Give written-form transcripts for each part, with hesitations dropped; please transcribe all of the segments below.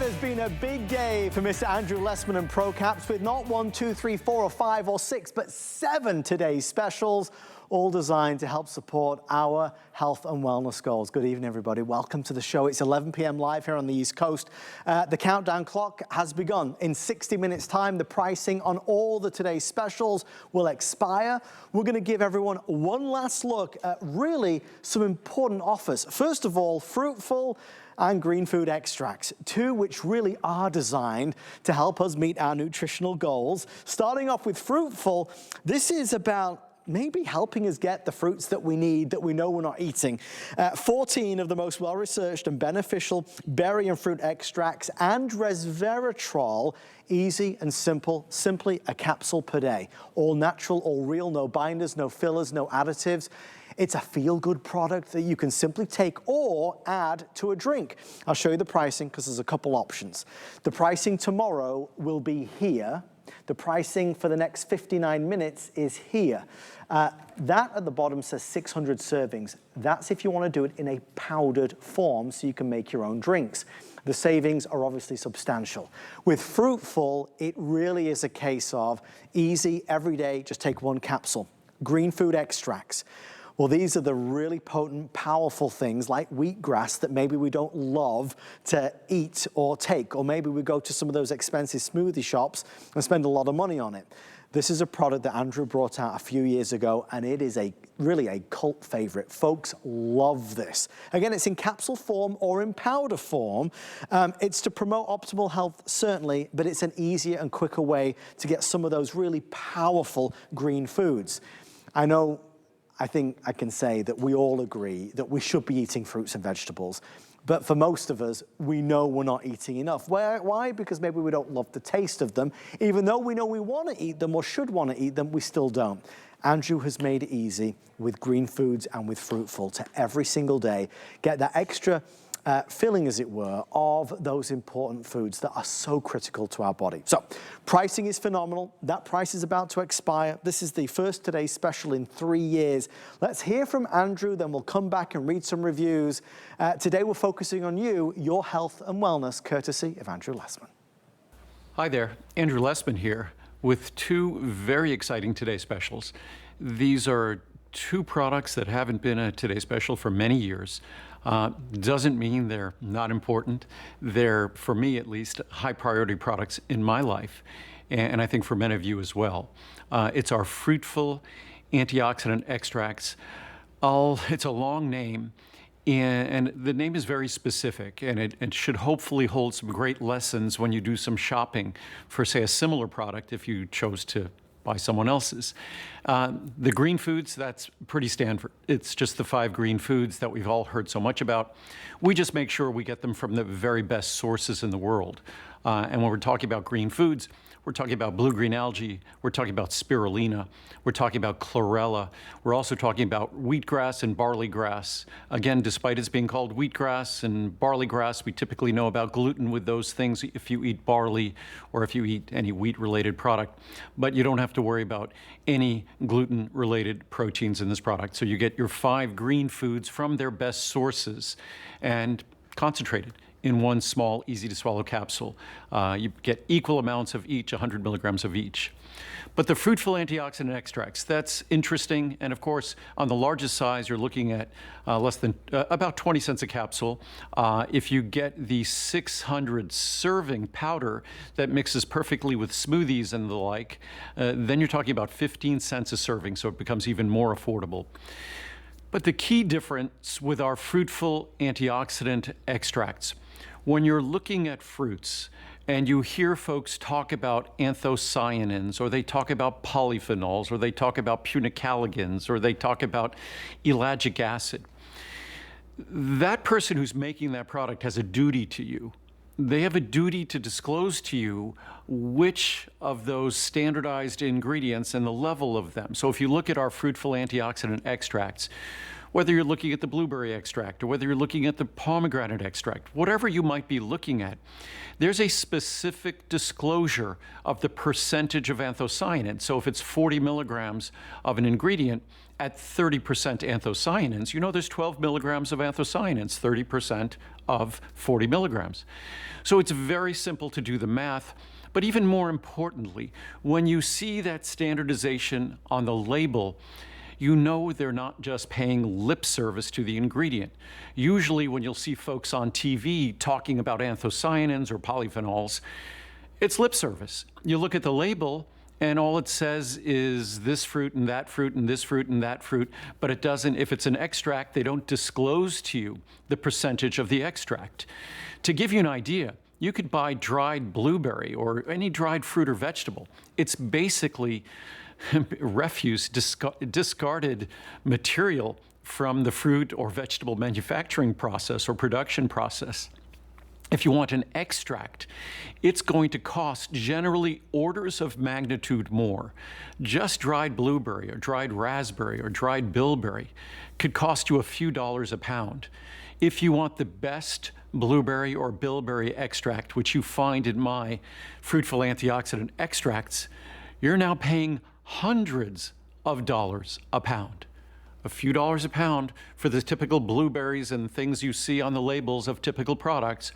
It's been a big day for Mr. Andrew Lessman and ProCaps with not 1, 2, 3, 4 or 5 or 6, but 7 today's specials, all designed to help support our health and wellness goals. Good evening, everybody. Welcome to the show. It's 11 p.m. live here on the East Coast. The countdown clock has begun. In 60 minutes time, the pricing on all the today's specials will expire. We're going to give everyone one last look at really some important offers. First of all, Fruit Full and Green Food Extracts, 2 which really are designed to help us meet our nutritional goals. Starting off with Fruit Full, this is about maybe helping us get the fruits that we need, that we know we're not eating. 14 of the most well-researched and beneficial berry and fruit extracts and resveratrol, easy and simple, simply a capsule per day. All natural, all real, no binders, no fillers, no additives. It's a feel-good product that you can simply take or add to a drink. I'll show you the pricing because there's a couple options. The pricing tomorrow will be here. The pricing for the next 59 minutes is here. That at the bottom says 600 servings. That's if you want to do it in a powdered form so you can make your own drinks. The savings are obviously substantial. With Fruit Full, it really is a case of easy, every day, just take 1 capsule. Green Food Extracts. Well, these are the really potent, powerful things like wheatgrass that maybe we don't love to eat or take, or maybe we go to some of those expensive smoothie shops and spend a lot of money on it. This is a product that Andrew brought out a few years ago, and it is really a cult favorite. Folks love this. Again, it's in capsule form or in powder form. It's to promote optimal health, certainly, but it's an easier and quicker way to get some of those really powerful green foods. I think I can say that we all agree that we should be eating fruits and vegetables. But for most of us, we know we're not eating enough. Why? Because maybe we don't love the taste of them. Even though we know we want to eat them or should want to eat them, we still don't. Andrew has made it easy with green foods and with Fruit Full to every single day get that extra filling, as it were, of those important foods that are so critical to our body. So, pricing is phenomenal. That price is about to expire. This is the first today's special in 3 years. Let's hear from Andrew, then we'll come back and read some reviews. Today we're focusing on you, your health and wellness, courtesy of Andrew Lessman. Hi there, Andrew Lessman here with 2 very exciting Today Specials. These are 2 products that haven't been a Today Special for many years. Doesn't mean they're not important. They're, for me at least, high priority products in my life, and I think for many of you as well. It's our Fruit Full AntiOxidant Extracts. It's a long name, and the name is very specific, and it should hopefully hold some great lessons when you do some shopping for, say, a similar product if you chose to buy someone else's. The green foods, that's pretty standard. It's just the 5 green foods that we've all heard so much about. We just make sure we get them from the very best sources in the world. And when we're talking about green foods, we're talking about blue-green algae, we're talking about spirulina, we're talking about chlorella, we're also talking about wheatgrass and barley grass. Again, despite it being called wheatgrass and barley grass, we typically know about gluten with those things if you eat barley or if you eat any wheat-related product. But you don't have to worry about any gluten-related proteins in this product. So you get your 5 green foods from their best sources and concentrated in one small, easy-to-swallow capsule. You get equal amounts of each, 100 milligrams of each. But the Fruit Full AntiOxidant Extracts, that's interesting. And of course, on the largest size, you're looking at less than about 20 cents a capsule. If you get the 600 serving powder that mixes perfectly with smoothies and the like, then you're talking about 15 cents a serving, so it becomes even more affordable. But the key difference with our Fruit Full AntiOxidant Extracts, when you're looking at fruits and you hear folks talk about anthocyanins, or they talk about polyphenols, or they talk about punicalagins, or they talk about ellagic acid, that person who's making that product has a duty to you. They have a duty to disclose to you which of those standardized ingredients and the level of them. So if you look at our Fruit Full AntiOxidant Extracts, Whether you're looking at the blueberry extract or whether you're looking at the pomegranate extract, whatever you might be looking at, there's a specific disclosure of the percentage of anthocyanins. So if it's 40 milligrams of an ingredient at 30% anthocyanins, you know there's 12 milligrams of anthocyanins, 30% of 40 milligrams. So it's very simple to do the math. But even more importantly, when you see that standardization on the label, you know they're not just paying lip service to the ingredient. Usually when you'll see folks on TV talking about anthocyanins or polyphenols, it's lip service. You look at the label and all it says is this fruit and that fruit and this fruit and that fruit, but it doesn't, if it's an extract, they don't disclose to you the percentage of the extract. To give you an idea, you could buy dried blueberry or any dried fruit or vegetable. It's basically refuse, discarded material from the fruit or vegetable manufacturing process or production process. If you want an extract, it's going to cost generally orders of magnitude more. Just dried blueberry or dried raspberry or dried bilberry could cost you a few dollars a pound. If you want the best blueberry or bilberry extract, which you find in my Fruit Full AntiOxidant Extracts, you're now paying hundreds of dollars a pound. A few dollars a pound for the typical blueberries and things you see on the labels of typical products.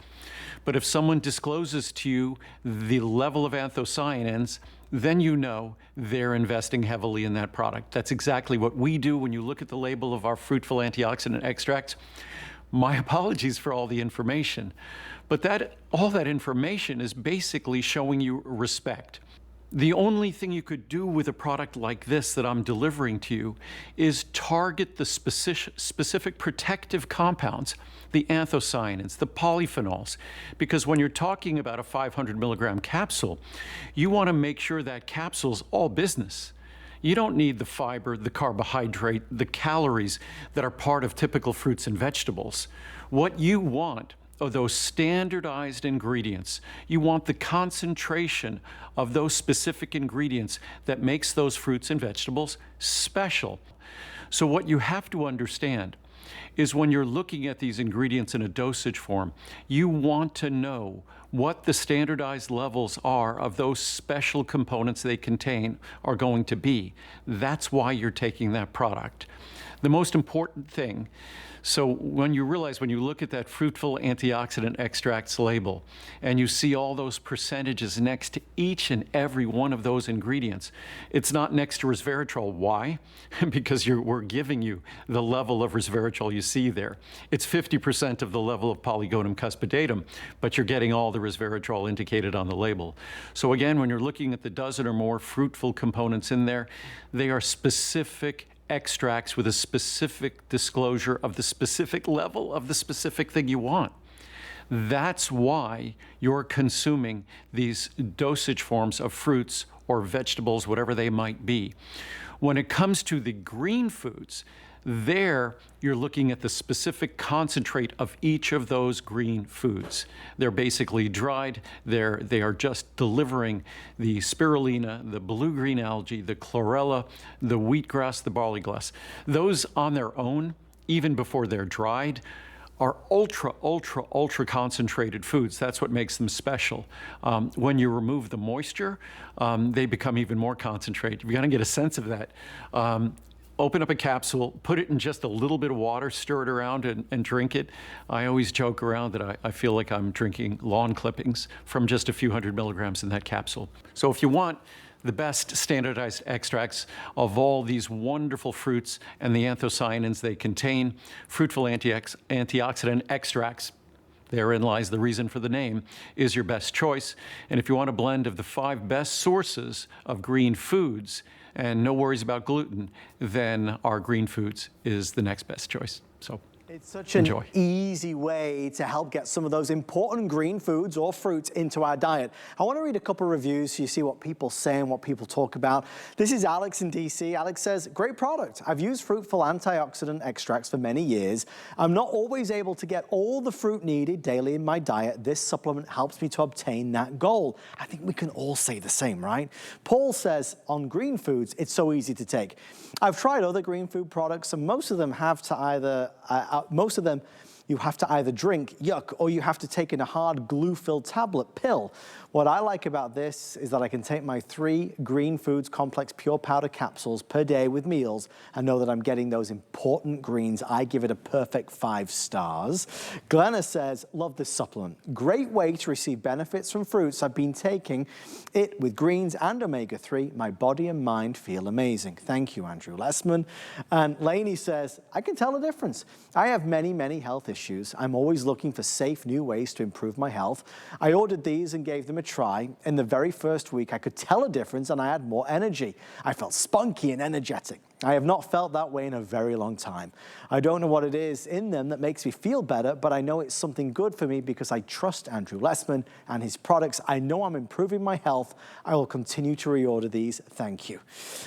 But if someone discloses to you the level of anthocyanins, then you know they're investing heavily in that product. That's exactly what we do when you look at the label of our Fruit Full AntiOxidant Extracts. My apologies for all the information, but all that information is basically showing you respect. The only thing you could do with a product like this that I'm delivering to you is target the specific protective compounds, the anthocyanins, the polyphenols, because when you're talking about a 500 milligram capsule, you want to make sure that capsule's all business. You don't need the fiber, the carbohydrate, the calories that are part of typical fruits and vegetables. What you want are those standardized ingredients. You want the concentration of those specific ingredients that makes those fruits and vegetables special. So what you have to understand is when you're looking at these ingredients in a dosage form, you want to know what the standardized levels are of those special components they contain are going to be. That's why you're taking that product. The most important thing, so when you look at that Fruit Full AntiOxidant Extracts label and you see all those percentages next to each and every one of those ingredients, it's not next to resveratrol. Why? Because we're giving you the level of resveratrol you see there. It's 50% of the level of Polygonum cuspidatum, but you're getting all the resveratrol indicated on the label. So again, when you're looking at the dozen or more fruitful components in there, they are specific extracts with a specific disclosure of the specific level of the specific thing you want. That's why you're consuming these dosage forms of fruits or vegetables, whatever they might be. When it comes to the green foods, there you're looking at the specific concentrate of each of those green foods. They're basically dried. They are just delivering the spirulina, the blue-green algae, the chlorella, the wheatgrass, the barley grass. Those on their own, even before they're dried, are ultra concentrated foods. That's what makes them special. When you remove the moisture, they become even more concentrated. You've got to get a sense of that. Open up a capsule, put it in just a little bit of water, stir it around and drink it. I always joke around that I feel like I'm drinking lawn clippings from just a few hundred milligrams in that capsule. So if you want the best standardized extracts of all these wonderful fruits and the anthocyanins they contain, Fruit Full AntiOxidant Extracts, therein lies the reason for the name, is your best choice. And if you want a blend of the 5 best sources of green foods and no worries about gluten, then our green foods is the next best choice. So It's such an Enjoy. easy way to help get some of those important green foods or fruits into our diet. I want to read a couple of reviews so you see what people say and what people talk about. This is Alex in DC. Alex says, great product. I've used Fruit Full AntiOxidant Extracts for many years. I'm not always able to get all the fruit needed daily in my diet. This supplement helps me to obtain that goal. I think we can all say the same, right? Paul says, on green foods, it's so easy to take. I've tried other green food products and most of them have to either you have to either drink, yuck, or you have to take in a hard glue-filled tablet pill. What I like about this is that I can take my 3 Green Foods Complex Pure Powder capsules per day with meals and know that I'm getting those important greens. I give it a perfect 5 stars. Glenna says, love this supplement. Great way to receive benefits from fruits. I've been taking it with greens and omega-3. My body and mind feel amazing. Thank you, Andrew Lessman. And Lainey says, I can tell a difference. I have many health issues. I'm always looking for safe new ways to improve my health. I ordered these and gave them a try. In the very first week, I could tell a difference and I had more energy. I felt spunky and energetic. I have not felt that way in a very long time. I don't know what it is in them that makes me feel better, but I know it's something good for me because I trust Andrew Lessman and his products. I know I'm improving my health. I will continue to reorder these. Thank you.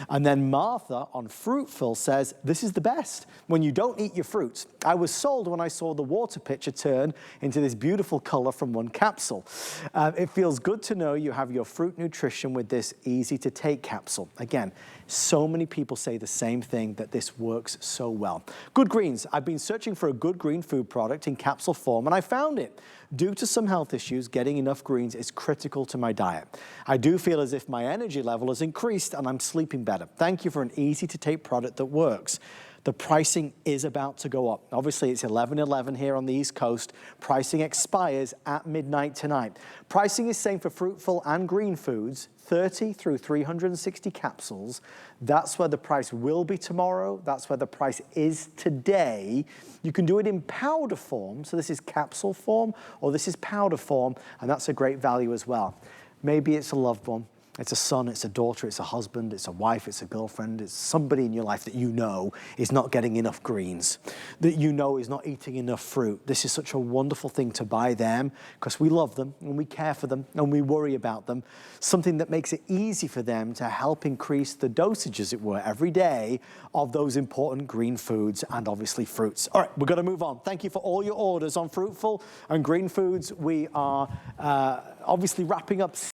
And then Martha on Fruitful says, this is the best. When you don't eat your fruits. I was sold when I saw the water pitcher turn into this beautiful color from one capsule. It feels good to know you have your fruit nutrition with this easy to take capsule. Again, so many people say the same thing, that this works so well. Good Greens. I've been searching for a good green food product in capsule form and I found it. Due to some health issues, getting enough greens is critical to my diet. I do feel as if my energy level has increased and I'm sleeping better. Thank you for an easy to take product that works. The pricing is about to go up. Obviously, it's 11/11 here on the East Coast. Pricing expires at midnight tonight. Pricing is same for Fruitful and Green Foods, 30 through 360 capsules. That's where the price will be tomorrow. That's where the price is today. You can do it in powder form. So this is capsule form or this is powder form, and that's a great value as well. Maybe it's a loved one. It's a son, it's a daughter, it's a husband, it's a wife, it's a girlfriend, it's somebody in your life that you know is not getting enough greens, that you know is not eating enough fruit. This is such a wonderful thing to buy them because we love them and we care for them and we worry about them. Something that makes it easy for them to help increase the dosage, as it were, every day of those important green foods and obviously fruits. All right, we're gonna move on. Thank you for all your orders on Fruitful and Green Foods. We are obviously wrapping up